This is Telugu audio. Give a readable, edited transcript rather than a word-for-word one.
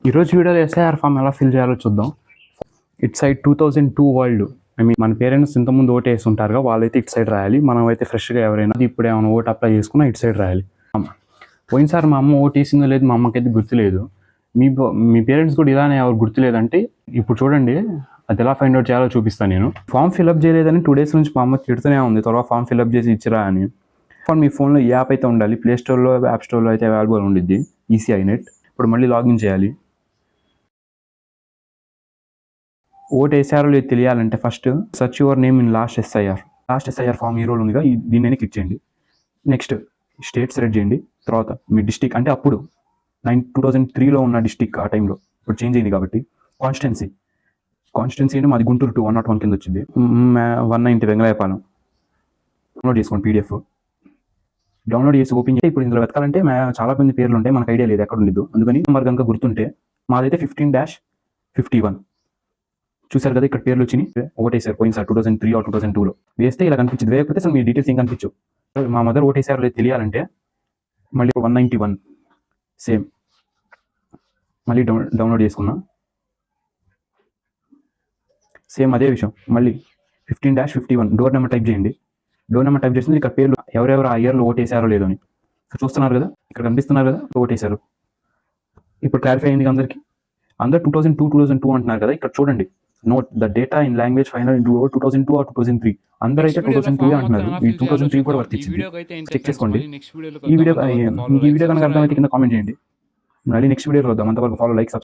ఈరోజు వీడియోలో ఎస్ఐఆర్ ఫామ్ ఎలా ఫిల్ చేయాలో చూద్దాం. It side 2002 world, I mean మన పేరెంట్స్ ఇంతకుముందు ఓటు వేసి ఉంటారుగా, వాళ్ళైతే ఇటు సైడ్ రాయాలి. మనం అయితే ఫ్రెష్గా ఎవరైనా ఇప్పుడు ఏమైనా ఓటు అప్లై చేసుకున్నా ఇటు సైడ్ రాయాలి. పోయినసారి మా అమ్మ ఓటు వేసిందో లేదు మా అమ్మకైతే గుర్తులేదు. మీ పేరెంట్స్ కూడా ఇలానే ఎవరు గుర్తులేదంటే ఇప్పుడు చూడండి, అది ఎలా ఫైండ్ అవుట్ చేయాలో చూపిస్తాను. నేను ఫామ్ ఫిల్అప్ చేయలేదని 2 days నుంచి మా అమ్మ తిడుతూనే ఉంది, త్వరగా ఫామ్ ఫిల్అప్ చేసి ఇచ్చిరా అని. మీ ఫోన్లో ఈ యాప్ అయితే ఉండాలి, ప్లే స్టోర్లో యాప్ స్టోర్లో అయితే అవైలబుల్ ఉండిద్ది, ఈసీఐ నెట్. ఇప్పుడు మళ్ళీ లాగిన్ చేయాలి. ఓటు వేసారో లేదు తెలియాలంటే first search your name in last SIR form ఈ రోల్ ఉందిగా, దీన్ని క్లిక్ చేయండి. నెక్స్ట్ స్టేట్ సెలెక్ట్ చేయండి. తర్వాత మీ డిస్టిక్, అంటే అప్పుడు 2003లో ఉన్న డిస్టిక్, ఆ టైంలో. ఇప్పుడు చేంజ్ అయింది కాబట్టి కాన్స్టిట్యున్సీ అంటే మాది గుంటూరు 101 కింద వచ్చింది. 190 వెంగళాయపాలెం. డౌన్లోడ్ చేసుకోండి పీడిఎఫ్. డౌన్లోడ్ చేసి ఓపెన్ చేసి ఇప్పుడు ఇందులో వెతకాలంటే చాలా మంది పేర్లు ఉంటాయి, మనకు ఐడియా లేదు ఎక్కడ ఉండిద్దు. అందుకని మరి కనుక గుర్తుంటే మాదైతే 15-51. చూసారు కదా, ఇక్కడ పేర్లు వచ్చినాయి. ఓటేసారు పోయినసారి 2003 or 2002లో వేస్తే ఇలా కనిపించింది. వేయకపోతే అసలు మీ డీటెయిల్స్ ఏం కనిపించు. మా మదర్ ఓటేసారు లేదు తెలియాలంటే మళ్ళీ 191 సేమ్ మళ్ళీ డౌన్లోడ్ చేసుకున్నా. సేమ్ అదే విషయం, మళ్ళీ 15-51 డోర్ నెంబర్ టైప్ చేయండి. డోర్ నెంబర్ టైప్ చేసింది ఇక్కడ పేర్లు ఎవరెవరు ఆ ఇయర్లో ఓటేసారో లేదో అని చూస్తున్నారు కదా, ఇక్కడ కనిపిస్తున్నారు కదా ఓటేసారు. ఇప్పుడు క్లారిఫై అయింది అందరికీ. అందరు 2002 అంటున్నారు కదా, ఇక్కడ చూడండి. Note the data in language final in 2002 or 2003. అందరూ అయితే 2002 అంటున్నారు. ఈ 2003 కూడా వర్తించింది. చెక్ చేసుకోండి. ఈ వీడియో కనుక అర్థమైతే కింద కామెంట్ చేయండి. మళ్ళీ నెక్స్ట్ వీడియోలో వద్దాం. అంతవరకు ఫాలో, లైక్, సబ్స్క్రైబ్.